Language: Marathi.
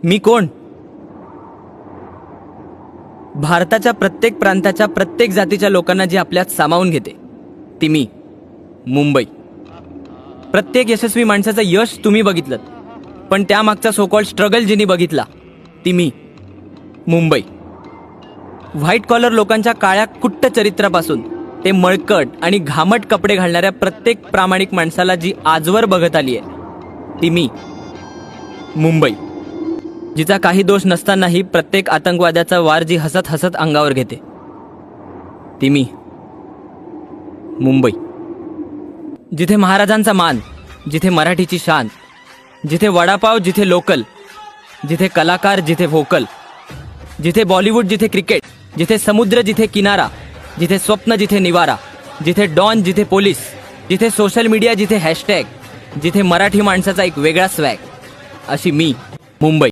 मी कोण? भारताच्या प्रत्येक प्रांताच्या प्रत्येक जातीच्या लोकांना जी आपल्यात सामावून घेते ती मी, मुंबई. प्रत्येक यशस्वी माणसाचं यश तुम्ही बघितलं, पण त्यामागचा सोकॉल्ड स्ट्रगल जिनी बघितला ती मी, मुंबई. व्हाईट कॉलर लोकांच्या काळ्या कुट्ट चरित्रापासून ते मळकट आणि घामट कपडे घालणाऱ्या प्रत्येक प्रामाणिक माणसाला जी आजवर बघत आली आहे ती मी, मुंबई. जिचा काही दोष नसतानाही प्रत्येक आतंकवाद्याचा वार जी हसत हसत अंगावर घेते ती मी, मुंबई. जिथे महाराजांचा मान, जिथे मराठीची शान, जिथे वडापाव, जिथे लोकल, जिथे कलाकार, जिथे व्होकल, जिथे बॉलिवूड, जिथे क्रिकेट, जिथे समुद्र, जिथे किनारा, जिथे स्वप्न, जिथे निवारा, जिथे डॉन, जिथे पोलीस, जिथे सोशल मीडिया, जिथे हॅशटॅग, जिथे मराठी माणसाचा एक वेगळा स्वॅग, अशी मी, मुंबई.